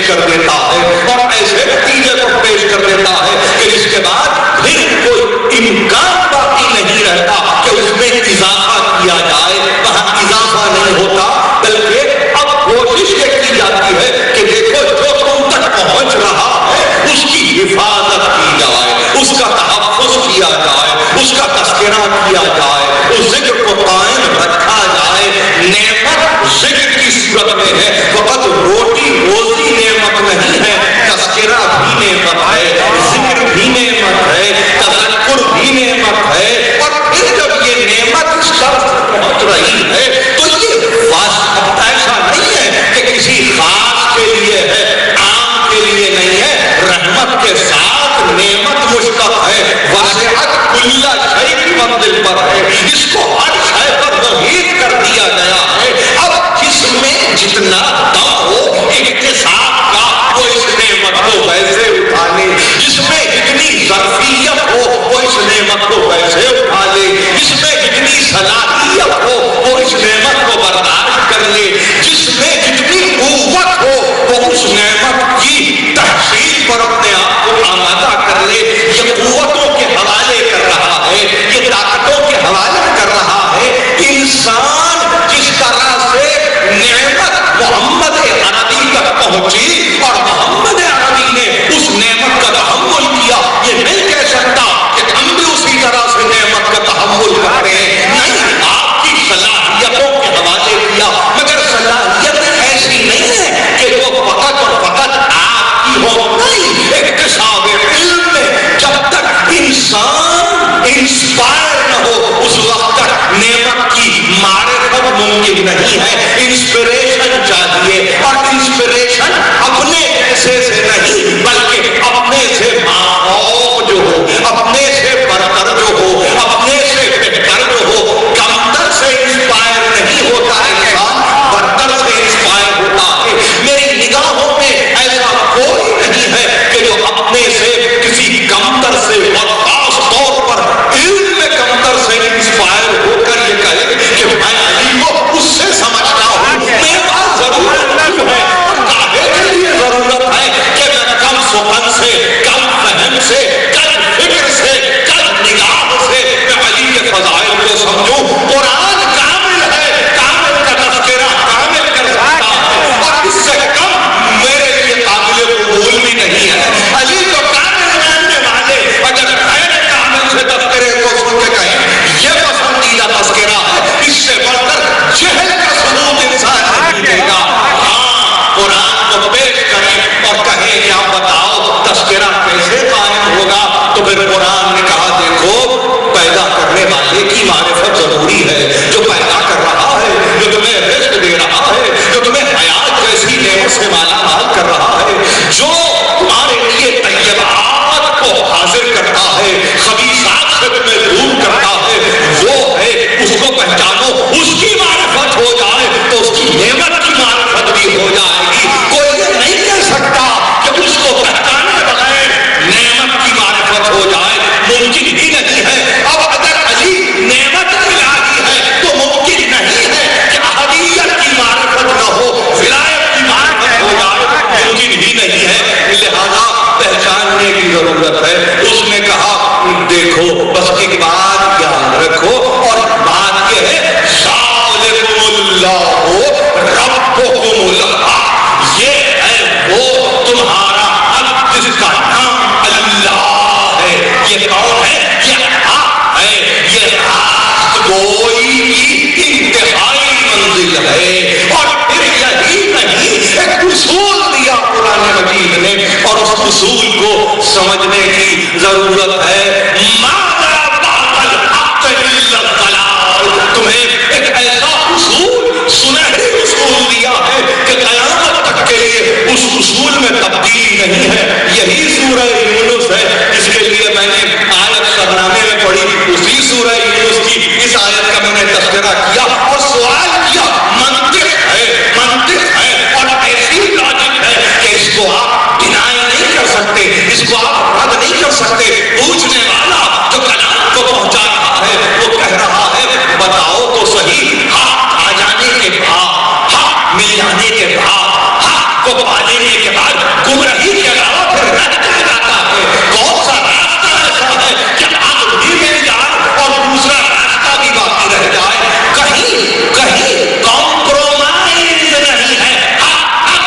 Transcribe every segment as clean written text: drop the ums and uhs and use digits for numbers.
کر دیتا ہے اور ایسے نتیجے کو پیش کر دیتا ہے کہ جس کے بعد پھر کوئی امکان باقی نہیں رہتا کہ اس میں اضافہ کیا جائے. وہاں اضافہ نہیں ہوتا بلکہ اب کوشش یہ کی جاتی ہے کہ دیکھو جو تم تک پہنچ رہا ہے اس کی حفاظت کی جائے, اس کا تحفظ کیا جائے, اس کا تذکرہ کیا جائے, اس ذکر کو قائم رکھا جائے. نعمت ذکر کی صورت میں ہے, فقط روٹی روزی نعمت نہیں ہے, تذکرہ بھی نعمت ہے, ذکر بھی نعمت ہے, تذکر بھی نعمت ہے. اور پھر جب یہ نعمت اس طرف پہنچ رہی ہے تو یہ واسطہ ایسا نہیں ہے کہ کسی خاص کے لیے ہے, عام کے لیے نہیں ہے. رحمت کے ساتھ نعمت مشتق ہے, وسعت کل شیء کی منزل پر ہے, اس کو ہر شے پر محیط کر دیا گیا ہے. اب جس میں جتنا دم ہو اکتساب کا وہ اس نعمت کو ویسے اٹھا لے, جس میں جتنی ظرفیت ہو وہ اس نعمت کو ویسے اٹھا لے, جس میں جتنی صلاحیت ہو وہ اس نعمت کو برداشت کر لے, جس میں جتنی قوت ہو وہ اس نعمت کی تحصیل پر اپنے آپ کو آمادہ کر لے. یہ قوتوں کے حوالے کر رہا ہے, یہ طاقتوں کے حوالے کر رہا ہے. انسان جس طرح سے نعمت محمد عربی تک پہنچی اور محمد عربی نے اس نعمت کا تحمل کیا, یہ نہیں کہہ سکتا کہ ہم بھی اسی طرح سے نعمت کا تحمل کرتے ہیں. نہیں, آپ کی صلاحیتوں کے حوالے کیا, مگر صلاحیت ایسی نہیں ہے کہ وہ فقط اور فقط آپ کی ہو. نہیں, اکتساب علم میں جب تک انسان انسپائر نہ ہو اس وقت تک نعمت کی معرفت ممکن نہیں ہے. انسپریشن چاہیے, اور انسپریشن اپنے ایسے سے نہیں بلکہ اپنے سے ماحول جو ہو, اپنے سے برتر جو ہو, اپنے سے بہتر جو ہو. کمتر سے انسپائر نہیں ہوتا ہے انسان, برتر سے انسپائر ہوتا ہے. میری نگاہوں میں ایسا کوئی نہیں ہے کہ جو اپنے سے کسی کمتر سے اور خاص طور پر علم میں کمتر سے انسپائر ہو کر یہ کہے کہ میں علی کو اس سے سمجھتا ہوں. میرے پاس ضرورت نہیں ہے, اور کعبے کے لیے ضرورت ہے کہ میں کم سخن سے, کم فہم سے, کم فکر سے, کم نگاہ سے میں علی کے فضائل کو سمجھوں. قرآن کامل ہے, کامل کا تذکرہ کامل کر سکتا ہے, اور اس سے کم میرے لیے قابل قبول بھی نہیں ہے. علی تو کامل ماننے والے اگر غیر کامل سے تذکرے کو سن کے کہیں یہ پسندیدہ تذکرہ ہے, اس سے بڑھ کر جہل کا ثبوت انسان نہیں دے گا. ہاں, قرآن کو پیش کریں اور کہیں کہ آپ بتاؤ تذکرہ کیسے قائم ہوگا, تو پھر قرآن نے کہا دیکھو پیدا کرنے والے کی معرفت ضروری ہے, جو پیدا کر رہا ہے, جو تمہیں رزق دے رہا ہے, جو تمہیں حیات جیسی نعمت سے مالا مال کر رہا ہے, جو تمہارے لیے طیبات کو حاضر کرتا ہے, خبیثات سے تمہیں دور کرتا ہے, وہ ہے. اس کو پہچانو, اس کی معرفت ہو جائے تو اس کی نعمت کی معرفت بھی ہو جائے گی. کوئی یہ نہیں کہہ سکتا کہ اس کو پہچانے بغیر نعمت کی معرفت ہو جائے, ممکن ہی نہیں ہے. اب اگر علی نعمت الہی ہے تو ممکن نہیں ہے کہ احدیت کی معرفت نہ ہو, ولایت کی معرفت ہو جائے, ممکن ہی نہیں ہے. لہذا پہچاننے کی ضرورت ہے. اس نے کہا دیکھو بس ایک بات یاد رکھو, اور بات یہ ہے ذالکم اللہ ربکم الحق, یہ ہے وہ تمہارا حق جس کا نام اللہ ہے. یہ کون ہے؟ یہ حق ہے, یہ راست گوئی کی انتہائی منزل ہے. اور پھر یہی نہیں, ایک اصول دیا قرآن مجید نے, اور اس اصول کو سمجھنے کی ضرورت ہے. ماذا بعد الحق الا الضلال, تمہیں ایک ایسا اصول, سنہری اصول دیا ہے کہ قیامت تک کے لیے اس اصول میں تبدیلی نہیں ہے. یہی سورہ یونس ہے جس کے لیے میں نے آیت شبنامے میں پڑھی, اسی سورہ یونس کی اس آیت کا میں نے تذکرہ کیا اور سوال کیا. منطق ہے اور ایسی لاجک ہے کہ اس کو آپ ڈینائی نہیں کر سکتے, اس کو آپ رد نہیں کر سکتے. پوچھ रुकवा देने के बाद गुमराही के अलावा फिर रह क्या जाता है? कौन सा रास्ता ऐसा है कि अक्ल भी मिल जाए और दूसरा रास्ता भी बाकी रह जाए? कहीं कहीं कॉम्प्रोमाइज नहीं है, हक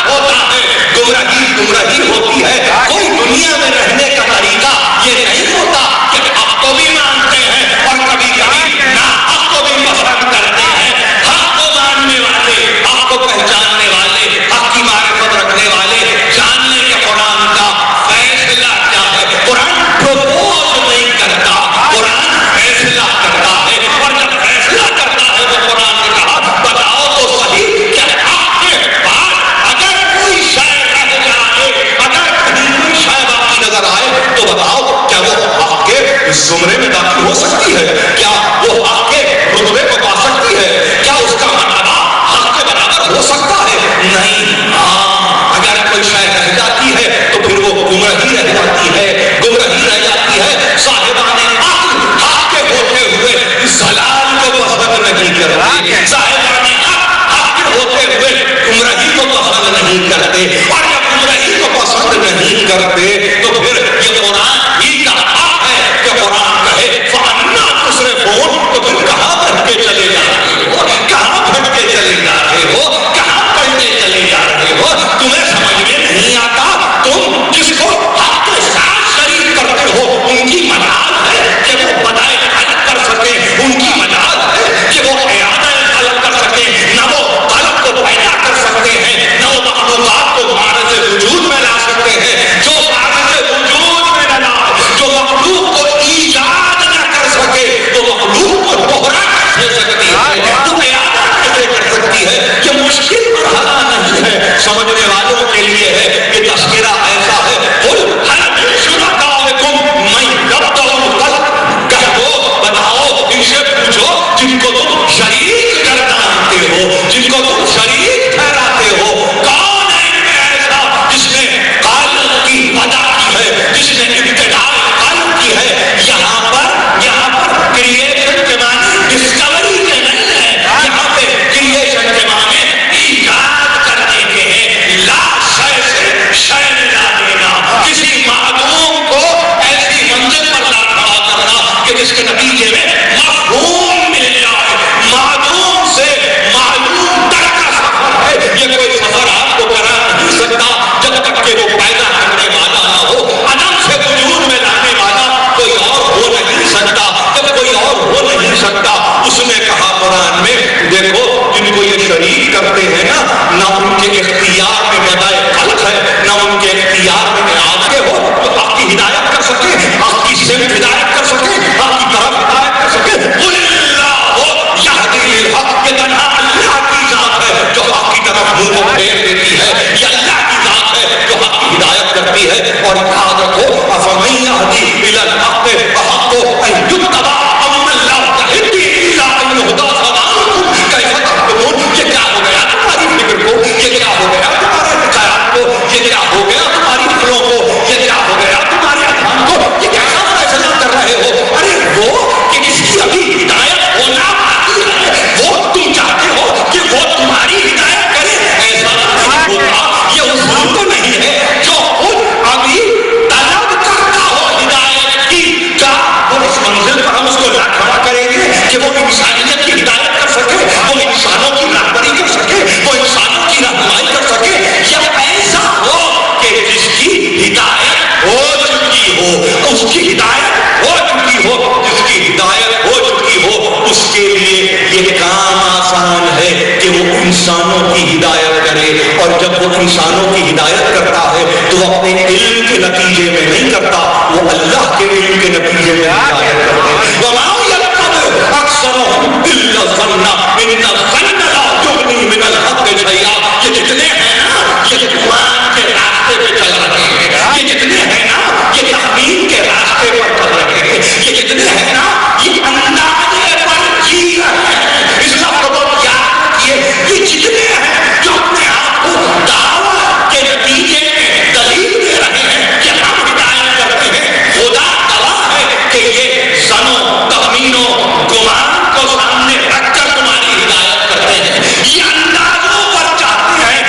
होता है, गुमराही होती है। कोई दुनिया में रहने का तरीका ये नहीं होता कि हक को भी मानते हैं और कभी कभी ना हक को भी पसंद करते हैं। हक को मानने वाले, हक को पहचानने वाले, हक की मारिफत रखने वाले जानने के कुरान का फैसला क्या है। कुरान प्रपोज नहीं करता, कुरान फैसला करता है। और जब फैसला करता है तो कुरान ने कहा बताओ तो सही क्या आपके पास अगर कोई शय रह जाए, अगर कहीं कोई शय बाकी नजर आए तो बताओ क्या वो हक के जुमरे में दाखिल हो सकती है? क्या वो हक के रुतबे को पा सकती है? क्या उसका मर्तबा हक के बराबर हो सकता है? नहीं। हाँ, अगर कोई शय रह जाती है तो फिर वो गुमराही रह जाती है, गुमराही रह जाती है। साहिबाने अक्ल हक के होते हुए जलाल को पसंद नहीं करते, साहिबाने हक के होते हुए गुमराही को पसंद नहीं करते। और जब गुमराही को पसंद नहीं करते तो फिर ये कुरान ही का हक है कि कुरान कहे फअन्ना तुस्रिफून, तो तुम कहाँ भटके चले जा रहे हो? कहाँ भटके चले जा रहे हो? कहाँ पलटे चले जा रहे हो? तुम्हें समझ में नहीं आता? तुम जिसको हक के साथ शरीक करते हो उनकी मजाल है कि वो बदाए खलक कर सके, उनकी मजाल है कि वो इयादा खलक कर सके। न वो खलक को पैदा कर सकते हैं, न वो मखलूकात को मारज़ वजूद में ला सकते हैं। जो मारज़ वजूद में न लाए, जो मखलूक को ईजाद न कर सके, वो मखलूक को दोहरा कैसे सकती है? वो इयादा कैसे कर सकती है? ये मुश्किल मरहला नहीं है, समझने वालों के लिए है। ये तस्करा ऐसा है, कुल हल मिन शुरकाइकुम मन यब्दउल खल्क़, कह दो बताओ, इनसे पूछो जिनको तुम शरीक ठहराते हो, जिनको तुम शरीक ठहराते हो, कौन है इनमें ऐसा जिसने खालिक की बदा की है, जिसने इब्तिदा खालिक की है? यहाँ पर क्रिएशन के माने डिस्कवरी के नहीं है, यहाँ पे क्रिएशन के माने ईजाद करने के हैं। ला शय से शय ला देना, किसी मालूम को ऐसी मंजिल पर ला खड़ा करना कि जिसके नतीजे में मफहूम मिल जाए। मालूम से मालूम तक का सफर है, ये कोई सफर आपको करा नहीं सकता जब तक कि वो पैदा करने वाला ना हो। अदम से वजूद में लाने वाला कोई और हो नहीं सकता। जब कोई और हो नहीं सकता, उसने कहा कुरान में, देखो जिनको ये शरीक करते हैं ना उनके इख्तियार में बदाए खल्क है, ना उनके इख्तियार में आगे हो तो आपकी हिदायत कर सके, आपकी सिर्फ हिदायत कर सके, आपकी तरफ हिदायत कर सके। कुल्लाहु यहदी लिल हक, ये तन्हा अल्लाह की जात है जो हक की तरफ मुंह को फेर देती है। ये अल्लाह की जात है जो हक की हिदायत करती है। और याद रखो अफमन यहदी इलल हक अहक्कु अन युत्तबा अम्मन ला यहदी इल्ला अन युहदा फमालकुम कैफ तहकुमून। ये क्या हो गया तुम्हारी फिक्र को? ये क्या हो गया तुम्हारे ख्याल को? ये क्या हो गया तुम्हारी फिक्रों को? ये क्या हो गया तुम्हारे अधान को? ये कैसा फैसला कर रहे हो? अरे वो कि किसकी अभी हिदायत होना बाकी है, वो तुम चाहते हो कि वो तुम्हारी हिदायत करे? ऐसा नहीं होता। ये उसूल तो नहीं है जो खुद अभी तलब करता हो हिदायत की, क्या वो इस मंजिल पर हम उसको ला खड़ा करेंगे कि वो इंसानियत की हिदायत कर सके, वो इंसानों की रहबरी कर सके, वो इंसानों की रहनुमाई कर सके? या ऐसा हो कि जिसकी हिदायत हो चुकी हो, उसकी हिदायत हो चुकी हो, जिसकी हिदायत हो चुकी हो, उसके लिए ये काम आसान है कि वो इंसानों की हिदायत करे। और जब वो इंसानों की हिदायत करता है तो वो अपने इल्म के नतीजे में नहीं करता, वो अल्लाह के इल्म के नतीजे में हिदायत करते हैं। वमा यत्तबअ अक्सरुहुम इल्ला ज़न्ना इन्ना ज़न्ना ला युग़नी मिनल हक़्क़ि शैआ। ये जितने हैं ना ये कुरान के रास्ते पे चल रहे हैं, ये जितने हैं ना ये तहमीन के रास्ते पर चल रहे हैं, ये जितने हैं ना ये अंदाजे पर जी रहे हैं। इस लफ्ज़ को याद रखिए, ये जितने हैं जो अपने आप को दावा के नतीजे में दलील दे रहे हैं कि हम हिदायत करते हैं, खुदा गवाह है कि ये ज़नो तखमीनों गुमान को सामने रखकर तुम्हारी हिदायत करते हैं। ये अंदाजों पर चाहते हैं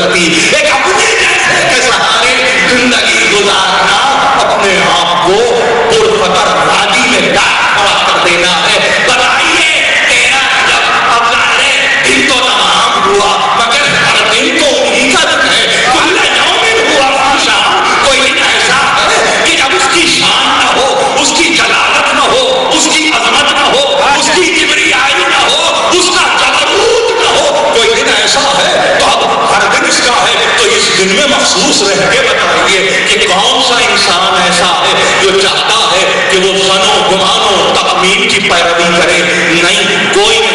کرتی. ایک اپنے جیسے کے سہارے زندگی گزارنا اپنے آپ کو پرفکر وادی میں ڈاک کھڑا کر دینا ہے. بتائیے تیرا جب اب ظاہر دن تو تمام ہوا مگر ہر دن تو انہی کا دن ہے. کل یوم ہوا فی شان. کوئی دن ایسا ہے کہ جب اس کی شان نہ ہو, اس کی جلالت نہ ہو, اس کی عظمت نہ ہو, اس کی کبریائی نہ ہو, اس کا جبروت نہ ہو. کوئی دن ایسا ہے تو اب ہر دن اس کا ہے تو اس دن میں مخصوص رہ کے بتائیے کہ کون سا انسان ایسا ہے جو چاہتا ہے کہ وہ ظن و گمان و تخمین کی پیروی کرے. نہیں, کوئی نہیں.